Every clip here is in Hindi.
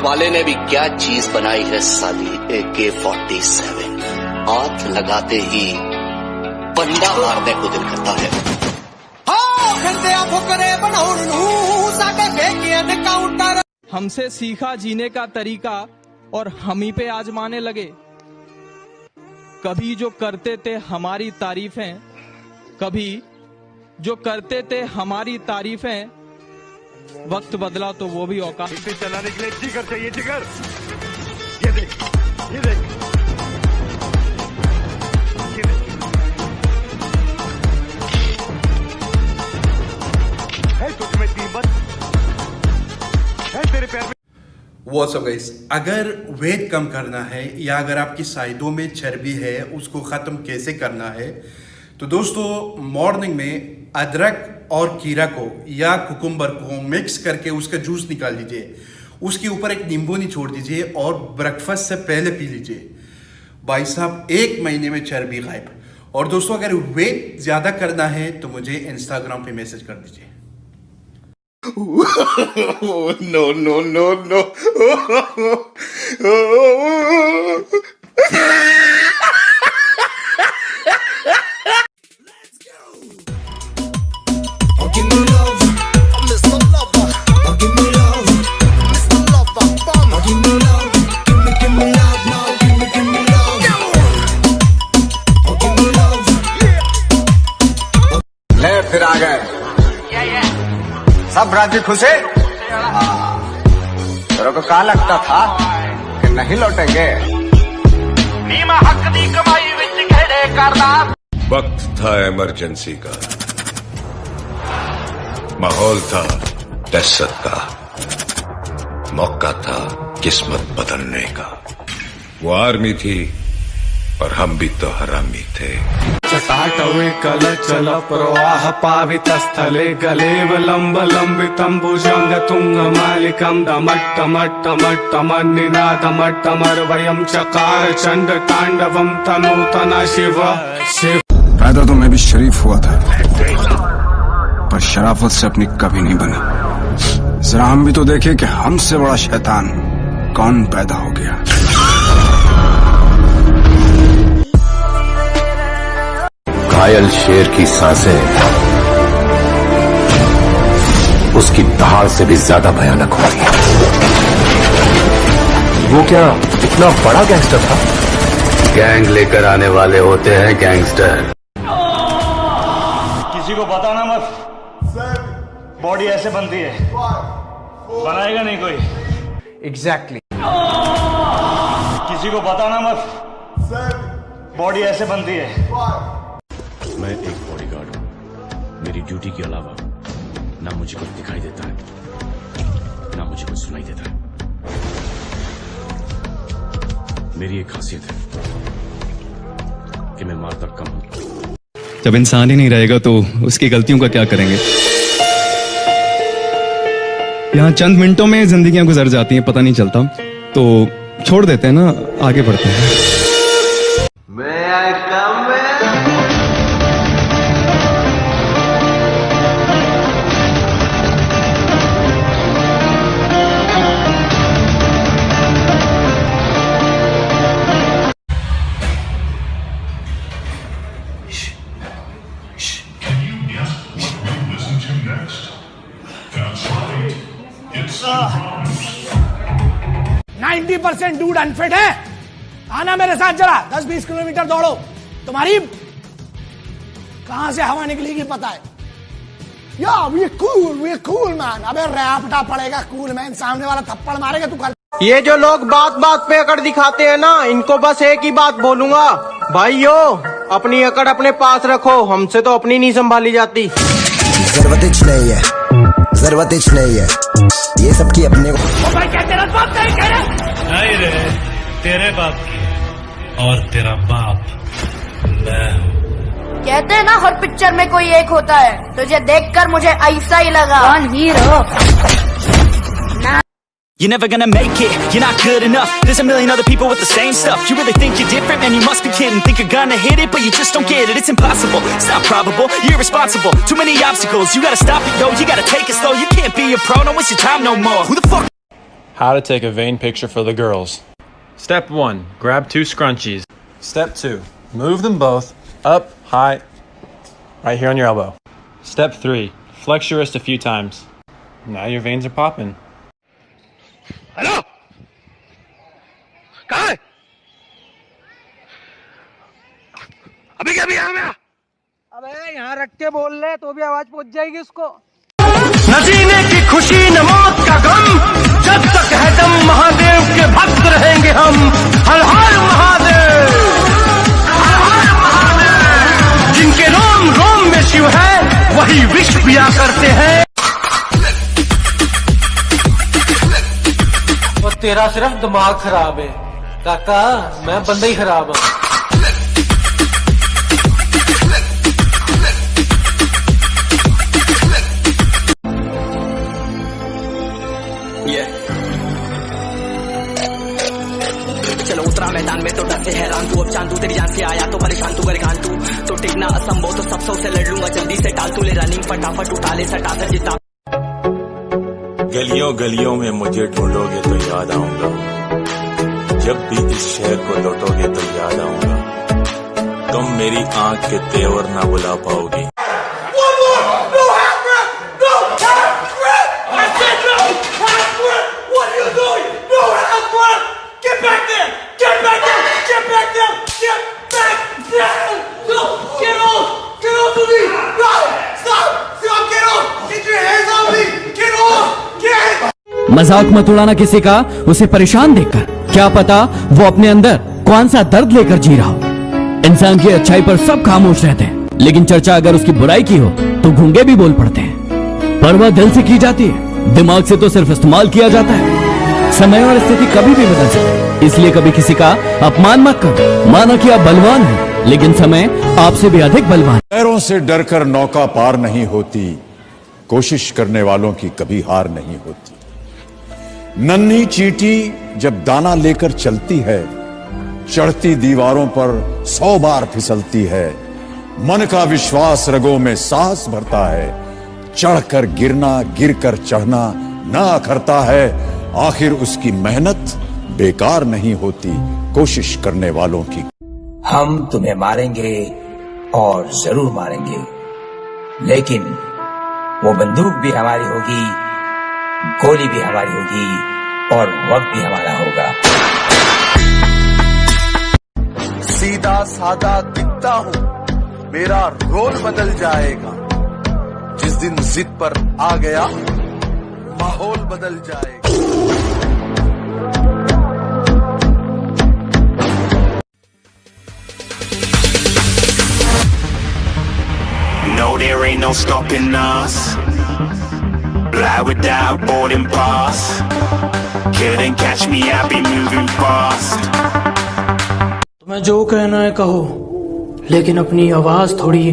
वाले ने भी क्या चीज बनाई है साली, AK-47। हाथ लगाते ही बंदा मारने को दिल करता है। हमसे सीखा जीने का तरीका और हम ही पे आजमाने लगे। कभी जो करते थे हमारी तारीफें, कभी जो करते थे हमारी तारीफें, वक्त बदला तो वो भी औकात। इसे चलाने के लिए जिगर चाहिए, जिगर। ये देख, ये देख, ये देख। है तुझमें हिम्मत, है तेरे पैर में। What's up guys? अगर वेट कम करना है या अगर आपकी साइडों में चर्बी है उसको ख़त्म कैसे करना है, तो दोस्तों मॉर्निंग में अदरक और कीरा को या कुकुम्बर को मिक्स करके उसका जूस निकाल लीजिए, उसके ऊपर एक नींबू निचोड़ दीजिए और ब्रेकफास्ट से पहले पी लीजिए। भाई साहब 1 महीने में चर्बी गायब। और दोस्तों अगर वेट ज़्यादा करना है तो मुझे इंस्टाग्राम पे मैसेज कर दीजिए। No no no no. ले फिर आ गए सब राजी खुश है। तेरे को क्या लगता था कि नहीं लौटेंगे? नीमा हक दी कमाई विच घेड़े करदा। वक्त था इमरजेंसी का, माहौल था दहशत का, मौका था किस्मत बदलने का। वो आर्मी थी और हम भी तो हरामी थे। चटाटवे कल चल प्रवाह पावित स्थले गलेवलंब लंबितं भुजंग तुंग मालिकं दमट्टमट्टमट्टमन्निनादमट्टमर्वयं चकार चंड तांडवं तनूतना शिव शिव। पैदा तो मैं भी शरीफ हुआ था, पर शराफत से अपनी कभी नहीं बनी। जरा हम भी तो देखे कि हमसे बड़ा शैतान कौन पैदा हो गया। घायल शेर की सांसें उसकी दहाड़ से भी ज्यादा भयानक होती है। वो क्या इतना बड़ा गैंगस्टर था? गैंग लेकर आने वाले होते हैं गैंगस्टर। किसी को बताना मत, बॉडी ऐसे बनती है, बनाएगा नहीं कोई। एग्जैक्टली। किसी को बताना मत, बॉडी ऐसे बनती है। मैं एक बॉडीगार्ड हूँ। मेरी ड्यूटी के अलावा ना मुझे कुछ दिखाई देता है ना मुझे कुछ सुनाई देता है। मेरी एक खासियत है कि मैं मारता कम हूं। जब इंसान ही नहीं रहेगा तो उसकी गलतियों का क्या करेंगे। यहाँ चंद मिनटों में जिंदगियां गुजर जाती हैं, पता नहीं चलता। तो छोड़ देते हैं ना, आगे बढ़ते हैं। नाइन्टी % डूड अनफिट है। आना मेरे साथ जरा, 10-20 किलोमीटर दौड़ो। तुम्हारी कहां से हवा निकलेगी पता है। या वी कूल मैन। अबे रैपटा पड़ेगा कूल मैन, सामने वाला थप्पड़ मारेगा तू कल। ये जो लोग बात बात पे अकड़ दिखाते हैं ना, इनको बस एक ही बात बोलूंगा, भाइयों अपनी अकड़ अपने पास रखो, हमसे तो अपनी नहीं संभाली जाती। जरूरत नहीं है, जरूरत नहीं है, ये सबकी अपने को। भाई क्या तेरा बाप नहीं कह रहा? नहीं रे, तेरे बाप की और तेरा बाप मैं हूँ। कहते हैं ना हर पिक्चर में कोई एक होता है, तुझे देखकर मुझे ऐसा ही लगा। कौन hero? You're never gonna make it, you're not good enough. There's a million other people with the same stuff. You really think you're different? Man, you must be kidding. Think you're gonna hit it, but you just don't get it. It's impossible, it's not probable, you're irresponsible. Too many obstacles, you gotta stop it, yo. You gotta take it slow, you can't be a pro, don't waste your time no more. Who the fuck? How to take a vein picture for the girls. Step 1, grab 2 scrunchies. Step 2, move them both up, high, right here on your elbow. Step 3, flex your wrist a few times. Now your veins are popping. Hello, कहाँ है? अभी क्या भी यहाँ में? अबे यहाँ रख के बोल ले तो भी आवाज पहुंच जाएगी उसको। न जीने की खुशी न मौत का गम, जब तक है दम महादेव के भक्त रहेंगे हम। हर हर महादेव, हर हर महादेव। जिनके रोम रोम में शिव है वही विष पिया करते हैं। और तेरा सिर्फ दिमाग खराब है काका, मैं बंदा ही खराब हूँ। चलो उतरा मैदान में तो डर से हैरान तू, अब चांदू तेरी जान से आया तो परेशान तू, परेशान तू तो टिकना असंभव, तो सब से लड़ लूंगा जल्दी से, टाल तू ले रनिंग फटाफट उठा ले सटा से जिता। गलियों गलियों में मुझे ढूंढोगे तो याद आऊंगा, जब भी इस शहर को लौटोगे तो याद आऊंगा, तुम मेरी आंख के तेवर ना बुला पाओगी। मजाक मत उड़ाना किसी का उसे परेशान देखकर, क्या पता वो अपने अंदर कौन सा दर्द लेकर जी रहा हो। इंसान की अच्छाई पर सब खामोश रहते हैं, लेकिन चर्चा अगर उसकी बुराई की हो तो गूंगे भी बोल पड़ते हैं। परवाह दिल से की जाती है, दिमाग से तो सिर्फ इस्तेमाल किया जाता है। समय और स्थिति कभी भी बदल सकती है, इसलिए कभी किसी का अपमान मत करो। माना कि आप बलवान हैं, लेकिन समय आपसे भी अधिक बलवान। पैरों से डरकर नौका पार नहीं होती, कोशिश करने वालों की कभी हार नहीं होती। नन्ही चींटी जब दाना लेकर चलती है, चढ़ती दीवारों पर 100 बार फिसलती है। मन का विश्वास रगों में साहस भरता है, चढ़कर गिरना गिरकर चढ़ना ना अखरता है। आखिर उसकी मेहनत बेकार नहीं होती, कोशिश करने वालों की। हम तुम्हें मारेंगे और जरूर मारेंगे, लेकिन वो बंदूक भी हमारी होगी, गोली भी हमारी होगी और वक्त भी हमारा होगा। सीधा सादा दिखता हूँ, मेरा रोल बदल जाएगा। जिस दिन जिद पर आ गया, माहौल बदल जाएगा। No, there ain't no stopping us. Fly without boarding pass. Couldn't catch me, I be moving fast. तुम्हें जो कहना है कहो, लेकिन अपनी आवाज थोड़ी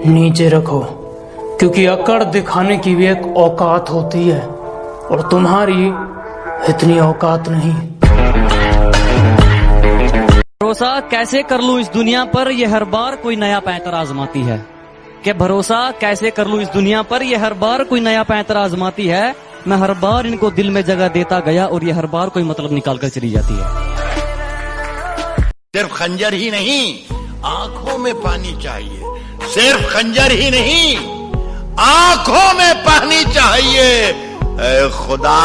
नीचे रखो, क्योंकि अकड़ दिखाने की भी एक औकात होती है और तुम्हारी इतनी औकात नहीं। भरोसा कैसे कर लूं इस दुनिया पर, ये हर बार कोई नया पैंतर आजमाती है। कि भरोसा कैसे कर लूं इस दुनिया पर, ये हर बार कोई नया पैंतर आजमाती है। मैं हर बार इनको दिल में जगह देता गया और ये हर बार कोई मतलब निकाल कर चली जाती है। सिर्फ खंजर ही नहीं, आंखों में पानी चाहिए। सिर्फ खंजर ही नहीं, आंखों में पानी चाहिए। ऐ खुदा,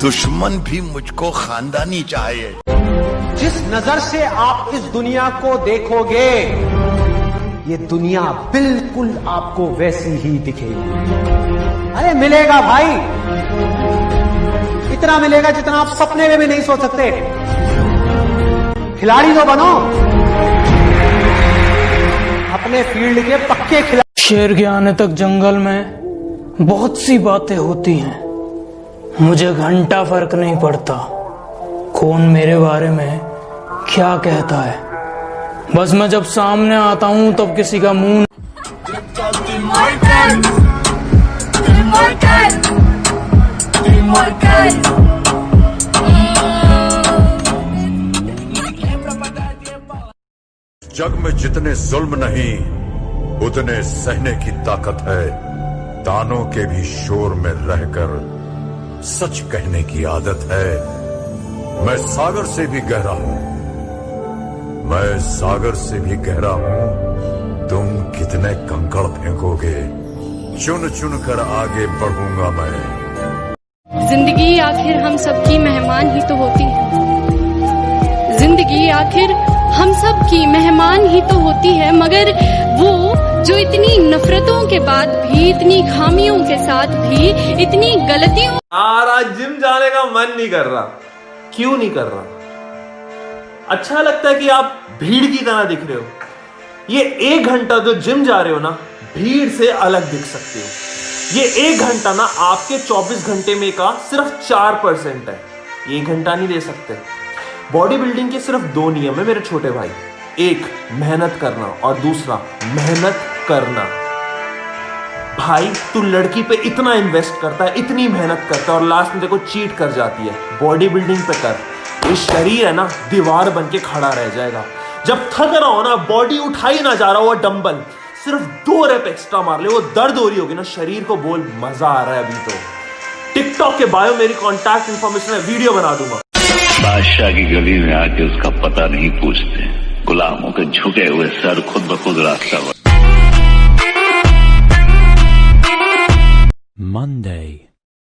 दुश्मन भी मुझको खानदानी चाहिए। जिस नजर से आप इस दुनिया को देखोगे, ये दुनिया बिल्कुल आपको वैसी ही दिखेगी। अरे मिलेगा भाई, इतना मिलेगा जितना आप सपने में भी नहीं सोच सकते। खिलाड़ी तो बनो, अपने फील्ड के पक्के खिलाड़ी। शेर के आने तक जंगल में बहुत सी बातें होती हैं, मुझे घंटा फर्क नहीं पड़ता कौन मेरे बारे में क्या कहता है। बस मैं जब सामने आता हूं तब किसी का मुंह जग में जितने जुल्म नहीं, उतने सहने की ताकत है। तानों के भी शोर में रहकर सच कहने की आदत है। मैं सागर से भी गहरा हूं, मैं सागर से भी गहरा हूं। तुम कितने कंकड़ फेंकोगे, चुन चुन कर आगे बढ़ूंगा मैं। जिंदगी आखिर हम सबकी मेहमान ही तो होती है। जिंदगी आखिर हम सब की मेहमान ही तो होती है, मगर वो जो इतनी नफरतों के बाद भी, इतनी खामियों के साथ भी, इतनी गलतियों। आज जिम जाने का मन नहीं कर रहा। क्यों नहीं कर रहा? अच्छा लगता है कि आप भीड़ की तरह दिख रहे हो। ये 1 घंटा जो जिम जा रहे हो ना, भीड़ से अलग दिख सकते हो। ये 1 घंटा ना आपके 24 घंटे में का सिर्फ 4% है। 1 घंटा नहीं दे सकते। बॉडी बिल्डिंग के सिर्फ 2 नियम है मेरे छोटे भाई। एक, मेहनत करना, और दूसरा, मेहनत करना। भाई तू लड़की पे इतना इन्वेस्ट करता है, इतनी मेहनत करता है, और लास्ट में देखो चीट कर जाती है। बॉडी बिल्डिंग पे कर। ये शरीर है ना, दीवार बन के खड़ा रह जाएगा। जब थक रहा हो ना, बॉडी उठाई ना जा रहा हो डंबल, सिर्फ 2 रेप एक्स्ट्रा मार ले, वो दर्द हो रही होगी ना, शरीर को बोल मजा आ रहा है अभी तो। टिकटॉक के बायो मेरी कॉन्टैक्ट इंफॉर्मेशन है, वीडियो बना दूंगा। बादशाह की गली में आके उसका पता नहीं पूछते, गुलामों के झुके हुए सर खुद ब खुद रास्ता। Monday,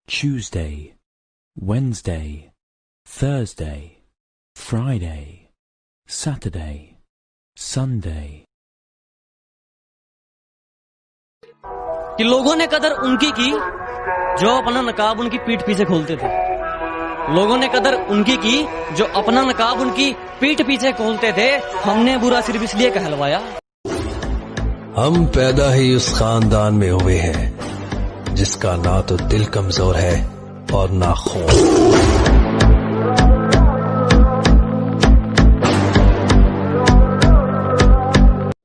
Tuesday, Wednesday, Thursday, Friday, Saturday, Sunday। कि लोगों ने कदर उनकी की जो अपना नकाब उनकी पीठ पीछे खोलते थे। लोगों ने कदर उनकी की जो अपना नकाब उनकी पीठ पीछे खोलते थे। हमने बुरा सिर्फ इसलिए कहलवाया। हम पैदा ही उस खानदान में हुए हैं जिसका ना तो दिल कमजोर है और ना खून।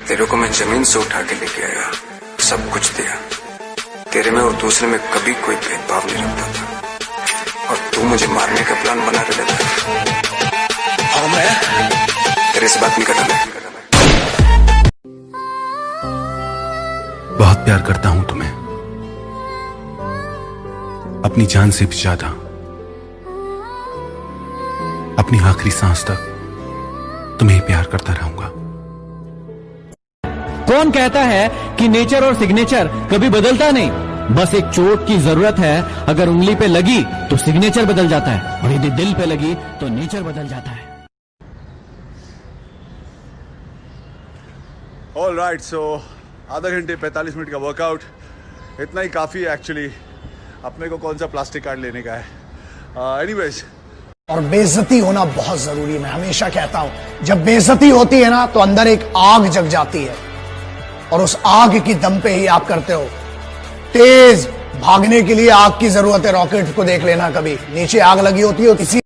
तेरे को मैं जमीन से उठा के लेके आया, सब कुछ दिया। तेरे में और दूसरे में कभी कोई भेदभाव नहीं रखता था, और तू मुझे मारने का प्लान बना के लेता था। और मैं तेरे से बात नहीं कर रहा। बहुत प्यार करता हूं तुम्हें, अपनी जान से भी ज्यादा। अपनी आखिरी सांस तक तुम्हें ही प्यार करता रहूंगा। कौन कहता है कि नेचर और सिग्नेचर कभी बदलता नहीं? बस एक चोट की जरूरत है। अगर उंगली पे लगी तो सिग्नेचर बदल जाता है, और यदि दिल पे लगी तो नेचर बदल जाता है। ऑल राइट, सो आधा घंटे 45 मिनट का वर्कआउट इतना ही काफी है एक्चुअली। अपने को कौन सा प्लास्टिक कार्ड लेने का है। एनीवेज, और बेइज्जती होना बहुत जरूरी है। मैं हमेशा कहता हूं, जब बेइज्जती होती है ना, तो अंदर एक आग जग जाती है, और उस आग की दम पे ही आप करते हो। तेज भागने के लिए आग की जरूरत है। रॉकेट को देख लेना, कभी नीचे आग लगी होती है, इसी